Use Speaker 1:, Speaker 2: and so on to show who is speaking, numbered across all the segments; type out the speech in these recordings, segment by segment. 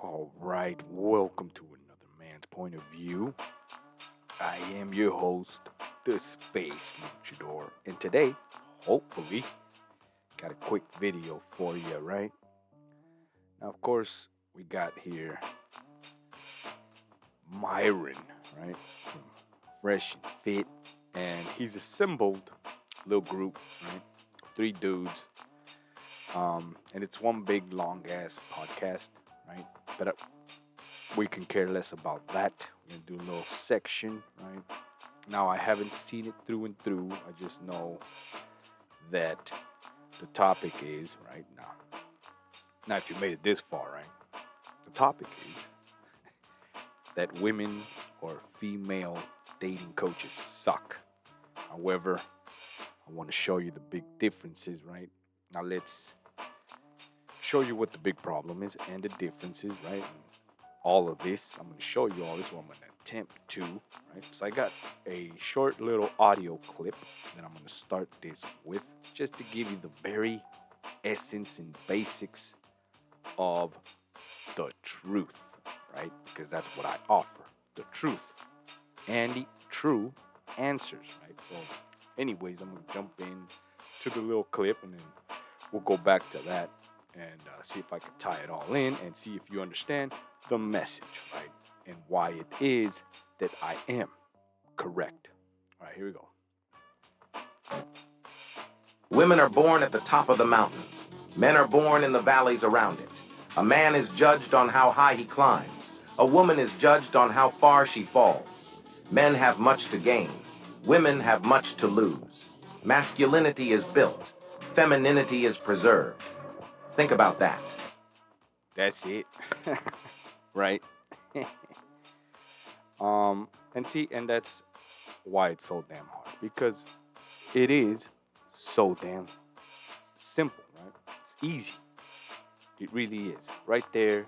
Speaker 1: All right, welcome to another man's point of view. I am your host, the Space Luchador, and today, hopefully, got a quick video for you, right? Now, of course, we got here Myron, right? From Fresh and Fit, and he's assembled a little group, right? Three dudes, and it's one big long ass podcast, right? But we can care less about that. We're gonna do a little section, right? Now I haven't seen it through and through. I just know that the topic is right now. Now, if you made it this far, right? The topic is that women or female dating coaches suck. However, I want to show you the big differences, right? Now let's show you what the big problem is and the differences, right? And all of this, I'm going to show you all this. What I'm going to attempt to, right? So I got a short little audio clip that I'm going to start this with, just to give you the very essence and basics of the truth, right? Because that's what I offer, the truth and the true answers, right? So, anyways, I'm going to jump in to the little clip and then we'll go back to that and see if I can tie it all in and see if you understand the message, right? And why it is that I am correct. All right, here we go.
Speaker 2: Women are born at the top of the mountain. Men are born in the valleys around it. A man is judged on how high he climbs. A woman is judged on how far she falls. Men have much to gain. Women have much to lose. Masculinity is built. Femininity is preserved. Think about that.
Speaker 1: That's it. Right? And see, and that's why it's so damn hard. Because it is so damn simple, right? It's easy. It really is. Right there,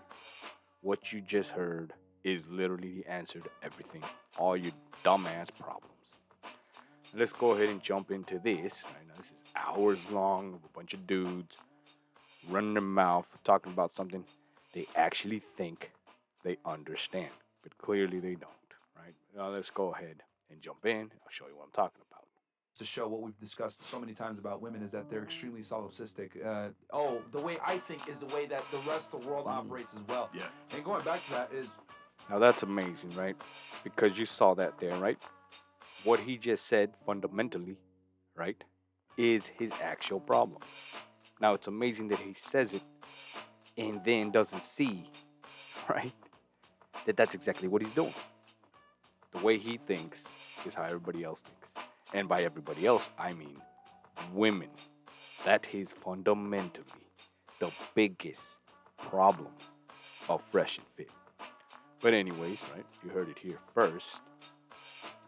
Speaker 1: what you just heard is literally the answer to everything. All your dumbass problems. Let's go ahead and jump into this. I know this is hours long of a bunch of dudes running their mouth talking about something they actually think they understand, but clearly they don't. Right? Now let's go ahead and jump in. I'll show you what I'm talking about.
Speaker 3: To show what we've discussed so many times about women is that they're extremely solipsistic. The way I think is the way that the rest of the world operates as well.
Speaker 1: Yeah.
Speaker 3: And going back to that is,
Speaker 1: Now that's amazing, right? Because you saw that there, right? What he just said fundamentally, right, is his actual problem. Now it's amazing that he says it and then doesn't see, right, that that's exactly what he's doing. The way he thinks is how everybody else thinks. And by everybody else, I mean women. That is fundamentally the biggest problem of Fresh and Fit. But anyways, right, you heard it here first.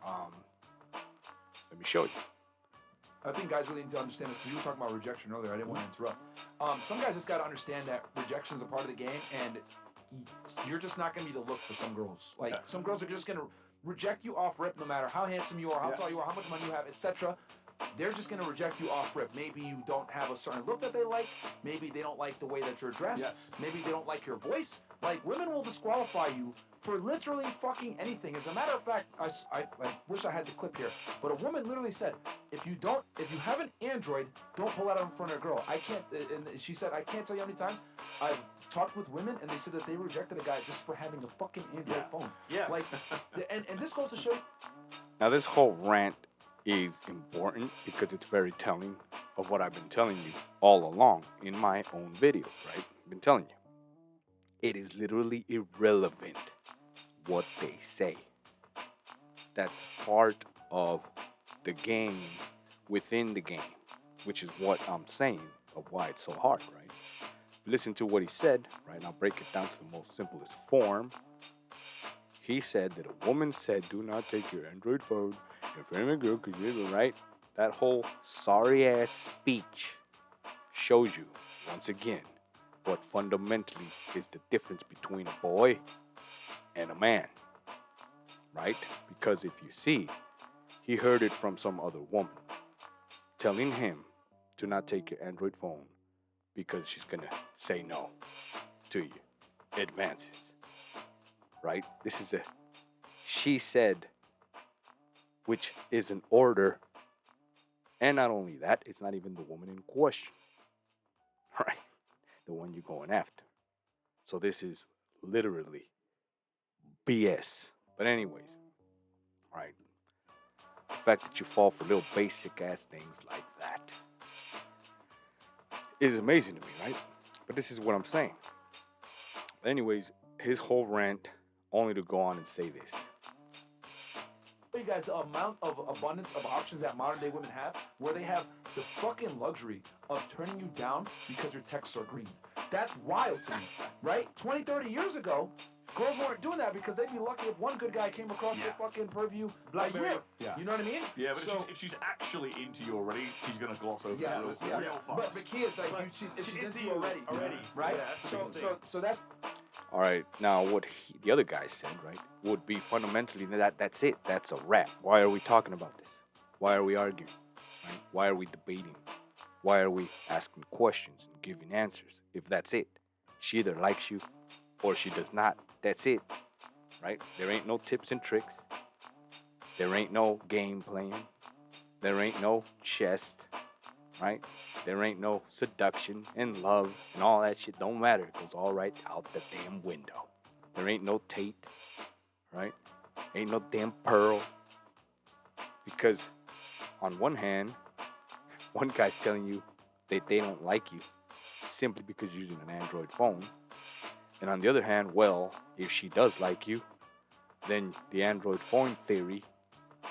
Speaker 1: Let me show you.
Speaker 3: I think guys really need to understand this because you were talking about rejection earlier. I didn't want to interrupt. Some guys just got to understand that rejection is a part of the game, and you're just not going to be the look for some girls. Like, some girls are just going to reject you off rip no matter how handsome you are, how tall you are, how much money you have, etc. They're just going to reject you off rip. Maybe you don't have a certain look that they like. Maybe they don't like the way that you're dressed.
Speaker 4: Yes.
Speaker 3: Maybe they don't like your voice. Like, women will disqualify you for literally fucking anything. As a matter of fact, I wish I had the clip here, but a woman literally said, if you have an Android, don't pull it out in front of a girl. I can't, and she said, I can't tell you how many times I've talked with women and they said that they rejected a guy just for having a fucking Android phone.
Speaker 4: Yeah.
Speaker 3: Like, and this goes to show.
Speaker 1: Now, this whole rant is important because it's very telling of what I've been telling you all along in my own videos, right? I've been telling you. It is literally irrelevant what they say. That's part of the game within the game, which is what I'm saying of why it's so hard, right? Listen to what he said, right? I'll break it down to the most simplest form. He said that a woman said, do not take your Android phone in front of a girl because you're right. That whole sorry ass speech shows you, once again, what fundamentally is the difference between a boy and a man, right? Because if you see, he heard it from some other woman telling him to not take your Android phone because she's gonna say no to you. advances, right? This is a she said, which is an order. And not only that, it's not even the woman in question, right? The one you're going after. So this is literally BS. But anyways, right? The fact that you fall for little basic ass things like that is amazing to me, right? But this is what I'm saying. But anyways, his whole rant only to go on and say this.
Speaker 3: You guys, the amount of abundance of options that modern day women have, where they have the fucking luxury of turning you down because your texts are green. That's wild to me, right? 20, 30 years ago, girls weren't doing that because they'd be lucky if one good guy came across their fucking purview.
Speaker 4: Blackberry.
Speaker 3: Yeah. You know what I mean?
Speaker 4: Yeah, but
Speaker 3: so,
Speaker 4: if she's actually into you already, she's gonna gloss over
Speaker 3: yes,
Speaker 4: that
Speaker 3: yes.
Speaker 4: real fast.
Speaker 3: But the key is like if she's into you already, right?
Speaker 4: Yeah,
Speaker 3: So that's.
Speaker 1: All right, now what the other guy said, right, would be fundamentally that's it. That's a wrap. Why are we talking about this? Why are we arguing? Right? Why are we debating? Why are we asking questions and giving answers? If that's it, she either likes you or she does not. That's it, right? There ain't no tips and tricks. There ain't no game playing. There ain't no chess, right? There ain't no seduction and love and all that shit. Don't matter. It goes all right out the damn window. There ain't no Tate, right? Ain't no damn Pearl. Because on one hand, one guy's telling you that they don't like you simply because you're using an Android phone. And on the other hand, well, if she does like you, then the Android phone theory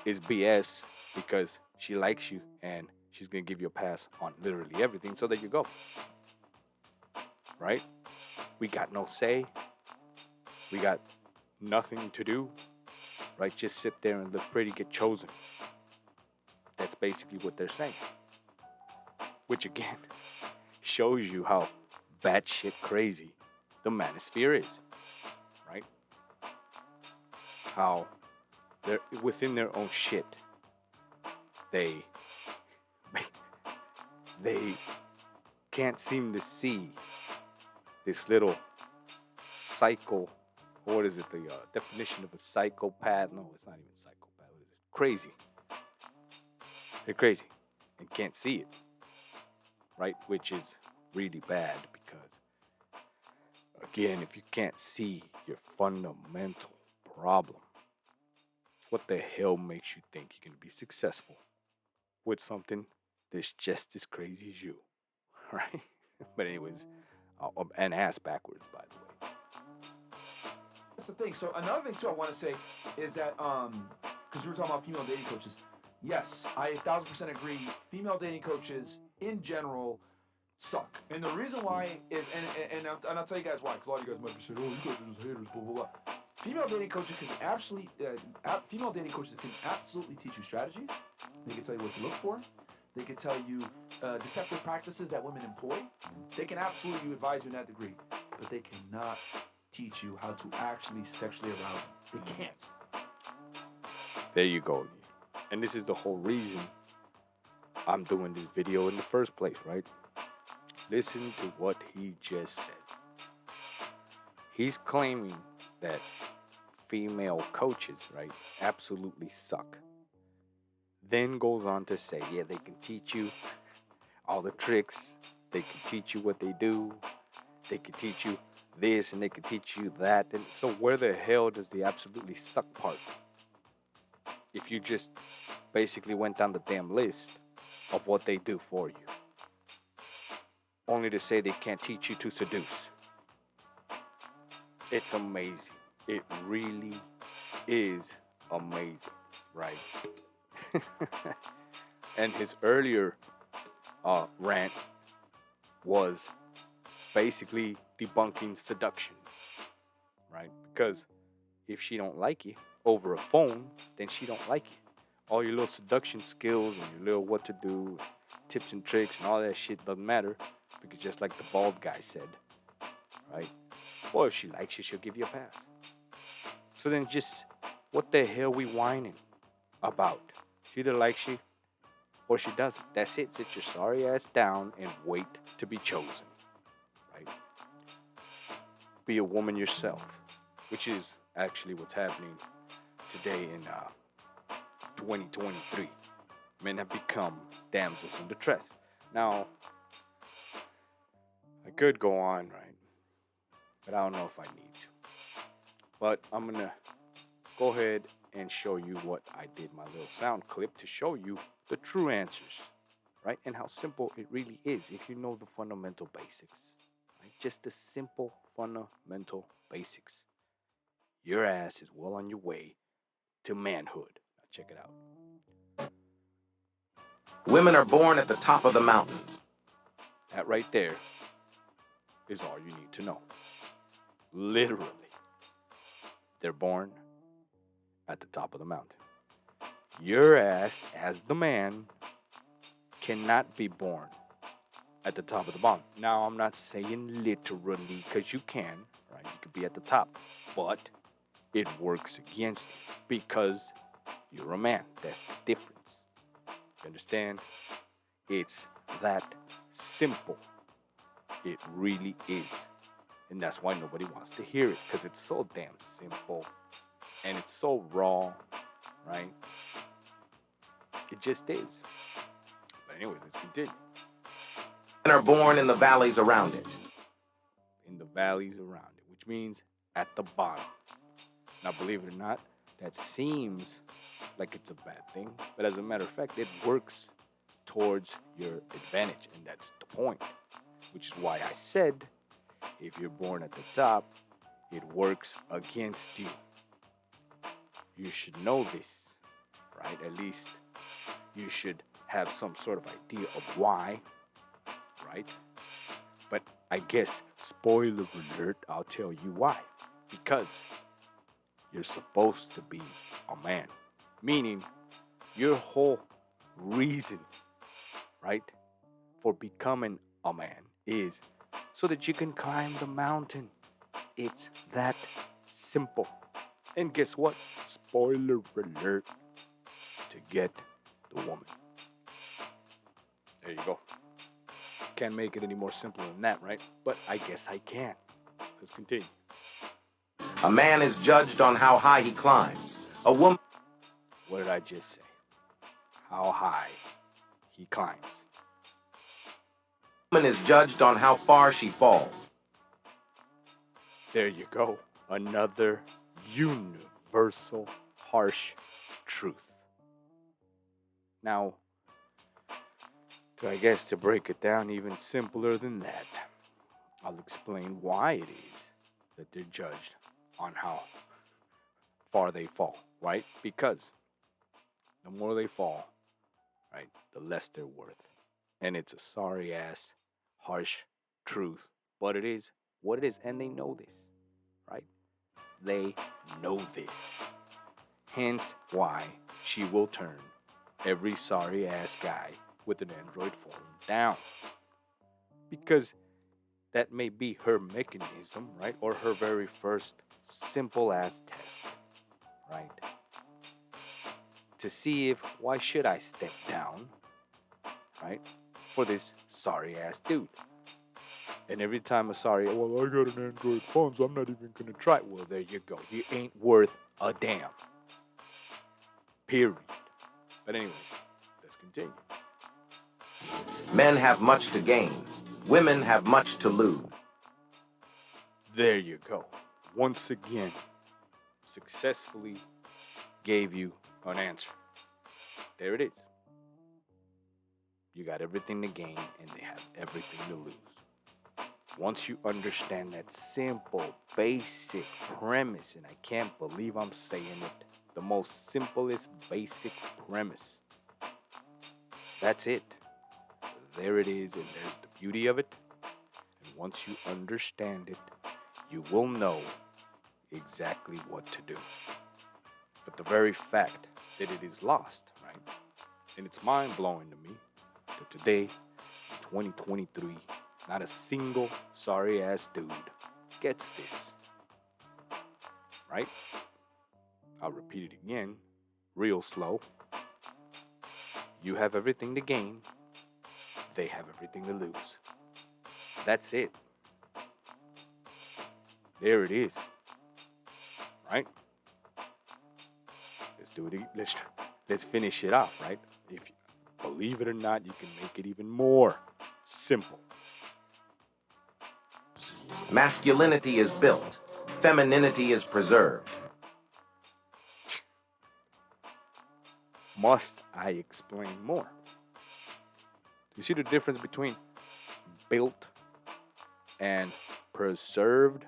Speaker 1: is BS because she likes you and she's going to give you a pass on literally everything. So there you go. Right? We got no say. We got nothing to do. Right? Just sit there and look pretty, get chosen. That's basically what they're saying. Which again shows you how batshit crazy the manosphere is. Right? How they're within their own shit. They can't seem to see this little psycho. What is it? The definition of a psychopath? No, it's not even psychopath. What is it? Crazy. They're crazy and can't see it, right? Which is really bad because, again, if you can't see your fundamental problem, what the hell makes you think you're going to be successful with something that's just as crazy as you, right? But anyways, and ass backwards, by the way.
Speaker 3: That's the thing. So another thing too I want to say is that because you were talking about female dating coaches. Yes, I 1,000% agree. Female dating coaches in general suck, and the reason why is and I'll tell you guys why. Because a lot of you guys might be saying, "Oh, you guys are just haters," blah blah blah. Female dating coaches can female dating coaches can absolutely teach you strategies. They can tell you what to look for. They can tell you deceptive practices that women employ. They can absolutely advise you in that degree, but they cannot teach you how to actually sexually arouse them. They can't.
Speaker 1: There you go. And this is the whole reason I'm doing this video in the first place, right? Listen to what he just said. He's claiming that female coaches, right, absolutely suck. Then goes on to say, yeah, they can teach you all the tricks. They can teach you what they do. They can teach you this and they can teach you that. And so where the hell does the absolutely suck part? If you just basically went down the damn list of what they do for you. Only to say they can't teach you to seduce. It's amazing. It really is amazing, right? And his earlier rant was basically debunking seduction, right? Because if she don't like you over a phone, then she don't like you. All your little seduction skills and your little what to do, tips and tricks and all that shit doesn't matter, because just like the bald guy said, right? Well, if she likes you, she'll give you a pass. So then just, what the hell we whining about? She either likes you or she doesn't. That's it. Sit your sorry ass down and wait to be chosen, right? be a woman yourself, which is actually what's happening today in 2023. Men have become damsels in distress. Now, I could go on, right? But I don't know if I need to. But I'm going to go ahead and show you what I did, my little sound clip, to show you the true answers, right? And how simple it really is if you know the fundamental basics, right? Just the simple fundamental basics. Your ass is well on your way to manhood. Now check it out.
Speaker 2: Women are born at the top of the mountain.
Speaker 1: That right there is all you need to know. Literally. They're born at the top of the mountain. Your ass, as the man, cannot be born at the top of the mountain. Now, I'm not saying literally, because you can, right? You could be at the top. But it works against you because you're a man. That's the difference. You understand? It's that simple. It really is. And that's why nobody wants to hear it, because it's so damn simple and it's so raw, right? It just is. But anyway, let's continue.
Speaker 2: Men are born in the valleys around it.
Speaker 1: In the valleys around it, which means at the bottom. Now, believe it or not, that seems like it's a bad thing, but as a matter of fact, it works towards your advantage, and that's the point. Which is why I said, if you're born at the top, it works against you. You should know this, right? At least you should have some sort of idea of why, right? But I guess, spoiler alert, I'll tell you why. Because you're supposed to be a man. Meaning, your whole reason, right, for becoming a man is so that you can climb the mountain. It's that simple. And guess what? Spoiler alert, to get the woman. There you go. Can't make it any more simple than that, right? But I guess I can. Let's continue.
Speaker 2: A man is judged on how high he climbs. A woman
Speaker 1: What did I just say? How high he climbs.
Speaker 2: is judged on how far she falls.
Speaker 1: There you go. Another universal, harsh truth. Now, I guess to break it down even simpler than that, I'll explain why it is that they're judged on how far they fall, right? Because the more they fall, right, the less they're worth. And it's a sorry ass, harsh truth, but it is what it is, and they know this, right? They know this. Hence why she will turn every sorry ass guy with an Android phone down. Because that may be her mechanism, right? Or her very first simple ass test, right? To see if, why should I step down, right? For this sorry ass dude. And every time a sorry, well, I got an Android phone, so I'm not even gonna try. Well, there you go. You ain't worth a damn. Period. But anyways, let's continue.
Speaker 2: Men have much to gain. Women have much to lose.
Speaker 1: There you go. Once again, successfully gave you an answer. There it is. You got everything to gain and they have everything to lose. Once you understand that simple, basic premise, and I can't believe I'm saying it, the most simplest, basic premise. That's it. There it is, and there's the beauty of it. And once you understand it, you will know exactly what to do. But the very fact that it is lost, right? And it's mind-blowing to me that today, in 2023, not a single sorry-ass dude gets this. Right? I'll repeat it again, real slow. You have everything to gain. They have everything to lose. That's it. There it is. Right? Let's do it. Let's finish it off, right? If you believe it or not, you can make it even more simple.
Speaker 2: Masculinity is built. Femininity is preserved.
Speaker 1: Must I explain more? You see the difference between built and preserved?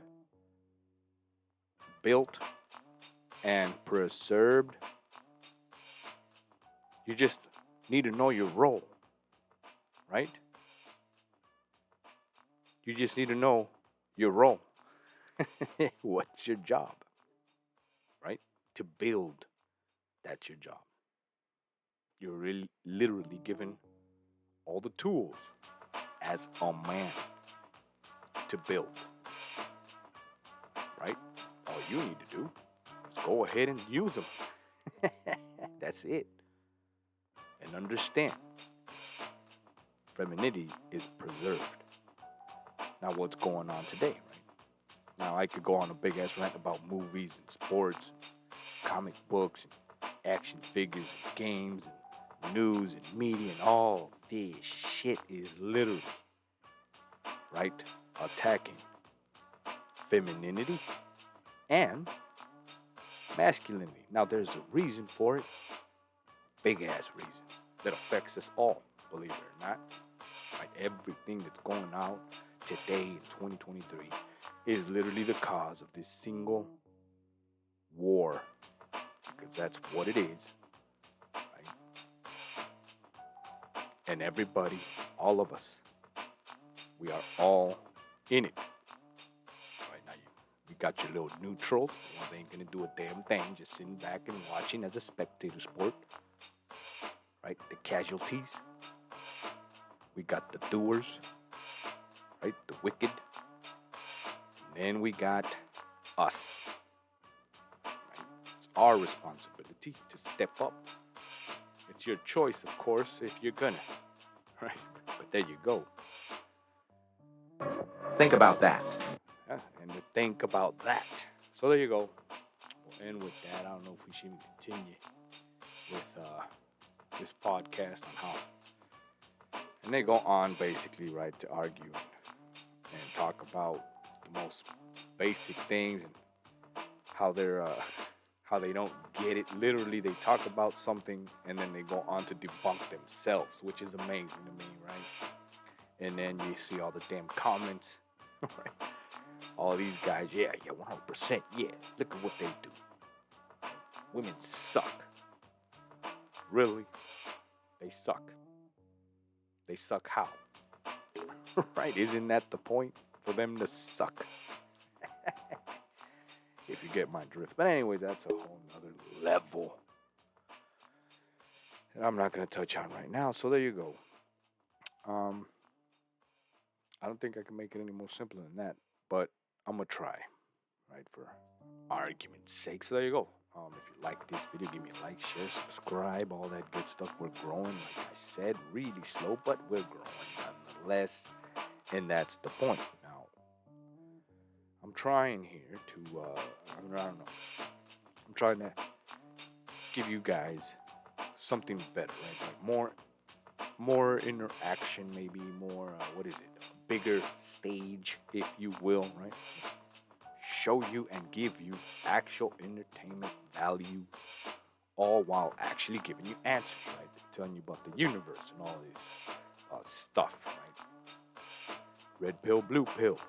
Speaker 1: Built and preserved. You just need to know your role, right? You just need to know your role. What's your job, right? To build, that's your job. You're really literally given all the tools as a man to build, right? All you need to do is go ahead and use them. That's it. And understand, femininity is preserved. Now, what's going on today, right? Now, I could go on a big ass rant about movies and sports, comic books, and action figures, and games, and news, and media, and all this shit is literally, right, attacking femininity and masculinity. Now, there's a reason for it, big ass reason that affects us all, believe it or not. Right? Everything that's going on today in 2023 is literally the cause of this single war, because that's what it is, right? And everybody, all of us, we are all in it. Right now, you got your little neutrals, the ones that ain't gonna do a damn thing, just sitting back and watching as a spectator sport. Right, the casualties. We got the doers, right, the wicked. And then we got us. Right? It's our responsibility to step up. It's your choice, of course, if you're gonna. Right, but there you go.
Speaker 2: Think about that.
Speaker 1: Yeah, and to think about that. So there you go. We'll end with that. I don't know if we should even continue with this podcast on how, and they go on basically, right, to argue and talk about the most basic things and how how they don't get it. Literally, they talk about something and then they go on to debunk themselves, which is amazing to me, right? And then you see all the damn comments, right? All these guys, yeah, 100%, yeah. Look at what they do. Women suck. Really? They suck. They suck how? Right? Isn't that the point? For them to suck? If you get my drift. But anyways, that's a whole nother level that I'm not going to touch on right now. So there you go. I don't think I can make it any more simpler than that. But I'm going to try. Right? For argument's sake. So there you go. If you like this video, give me a like, share, subscribe, all that good stuff. We're growing, like I said, really slow, but we're growing nonetheless. And that's the point. Now, I'm trying here to, I don't know. I'm trying to give you guys something better, right? Like more interaction, maybe more, a bigger stage, if you will, right? Show you and give you actual entertainment value, all while actually giving you answers, right? Telling you about the universe and all this stuff, right? Red pill, blue pill,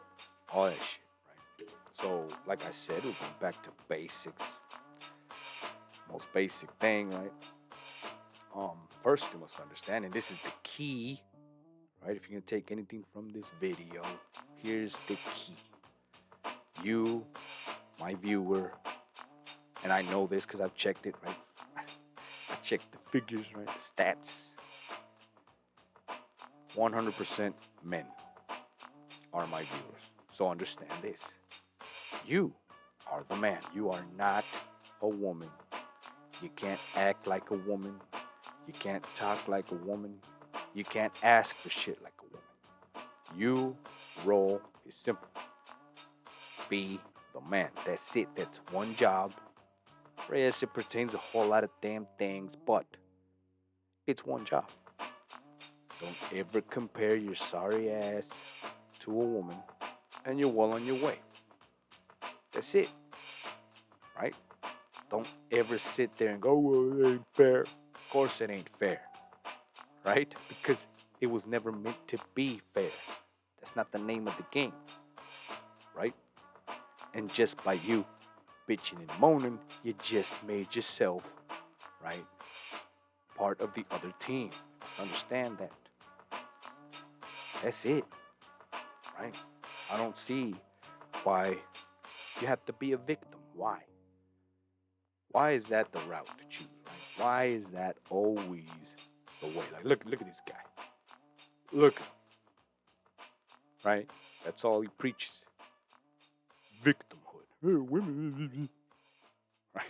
Speaker 1: all that shit, right? So, like I said, we're going back to basics. Most basic thing, right? First, you must understand, and this is the key, right? If you're gonna take anything from this video, here's the key. You, my viewer, and I know this because I've checked it, right? I checked the figures, right? The stats. 100% men are my viewers. So understand this. You are the man. You are not a woman. You can't act like a woman. You can't talk like a woman. You can't ask for shit like a woman. Your role is simple. Be the man. That's it. That's one job. Yes, it pertains a whole lot of damn things, but it's one job. Don't ever compare your sorry ass to a woman, and you're well on your way. That's it. Right? Don't ever sit there and go, well, it ain't fair. Of course it ain't fair. Right? Because it was never meant to be fair. That's not the name of the game. Right? And just by you bitching and moaning, you just made yourself, right, part of the other team. Just understand that. That's it. Right? I don't see why you have to be a victim. Why? Why is that the route to choose, right? Why is that always the way? Like, look at this guy. Look at him. Right? That's all he preaches. Victimhood. Women. Right?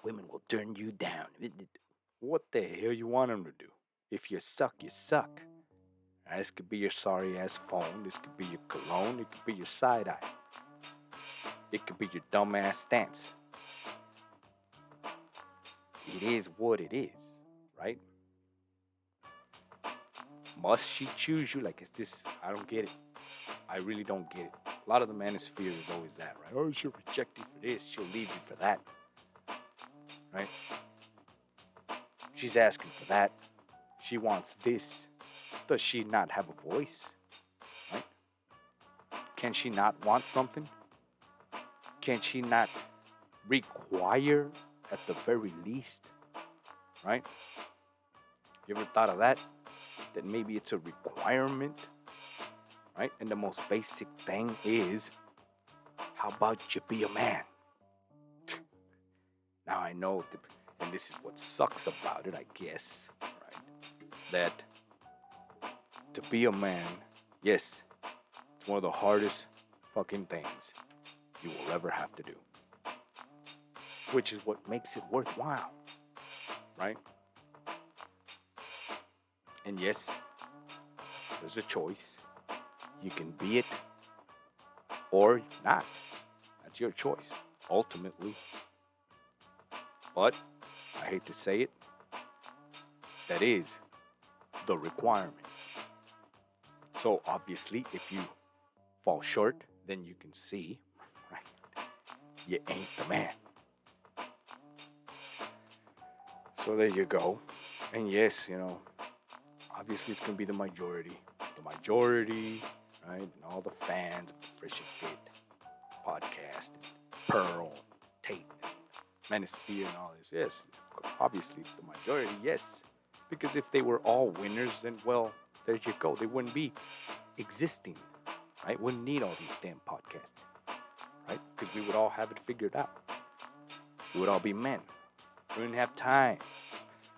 Speaker 1: Women will turn you down. What the hell you want them to do? If you suck, you suck. Right? This could be your sorry ass phone. This could be your cologne. It could be your side eye. It could be your dumb ass stance. It is what it is, right? Must she choose you? Like, is this? I don't get it. I really don't get it. A lot of the manosphere is always that, right? Oh, she'll reject you for this. She'll leave you for that. Right? She's asking for that. She wants this. Does she not have a voice? Right? Can she not want something? Can she not require at the very least? Right? You ever thought of that? That maybe it's a requirement? Right? And the most basic thing is, how about you be a man? Now I know, and this is what sucks about it, I guess, right? That to be a man, yes, it's one of the hardest fucking things you will ever have to do. Which is what makes it worthwhile, right? And yes, there's a choice. You can be it or not. That's your choice, ultimately. But, I hate to say it, that is the requirement. So obviously, if you fall short, then you can see, right, you ain't the man. So there you go. And yes, obviously it's going to be the majority. The majority, right, and all the fans of the Fresh and Fit podcast, and Pearl, Tate, Manosphere and all this. Yes, obviously it's the majority, yes. Because if they were all winners, then, well, there you go. They wouldn't be existing, right? Wouldn't need all these damn podcasts, right? Because we would all have it figured out. We would all be men. We wouldn't have time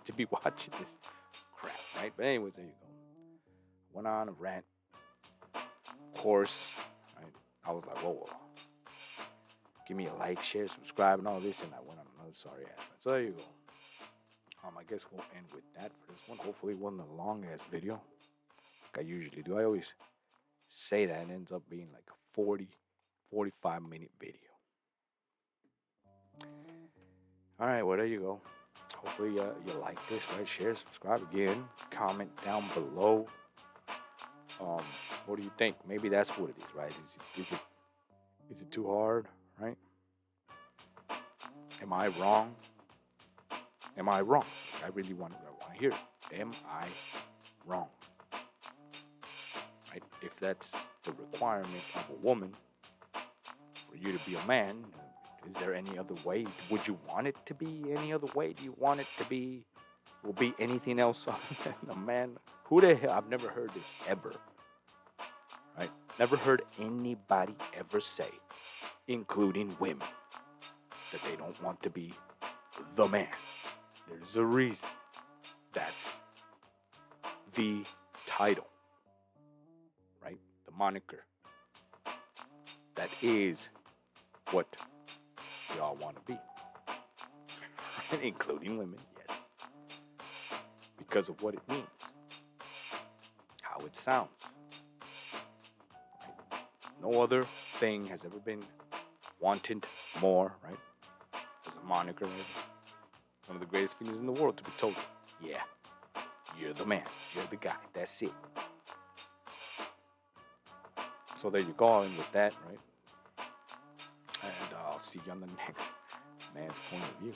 Speaker 1: to be watching this crap, right? But anyways, there you go. Went on a rant. Of course, right? I was like, whoa. Give me a like, share, subscribe, and all this, and I went on another sorry ass rant. So there you go. I guess we'll end with that for this one. Hopefully it wasn't a long ass video, like I usually do. I always say that, and it ends up being like a 40, 45-minute video. All right, well, there you go. Hopefully you like this, right? Share, subscribe again. Comment down below. What do you think? Maybe that's what it is, right? Is it too hard, right? Am I wrong? Am I wrong? I really want to hear it. Am I wrong? Right? If that's the requirement of a woman for you to be a man, is there any other way? Would you want it to be any other way? Do you want it to be, will be anything else other than a man? Who the hell? I've never heard this ever. Right? Never heard anybody ever say, including women, that they don't want to be the man. There's a reason. That's the title. Right? The moniker. That is what we all want to be. Including women, yes. Because of what it means. How it sounds. Right? No other thing has ever been wanted more, right? As a moniker, right? One of the greatest feelings in the world to be told, yeah, you're the man, you're the guy, that's it. So there you go, I'll end with that, right? And I'll see you on the next Man's Point of View.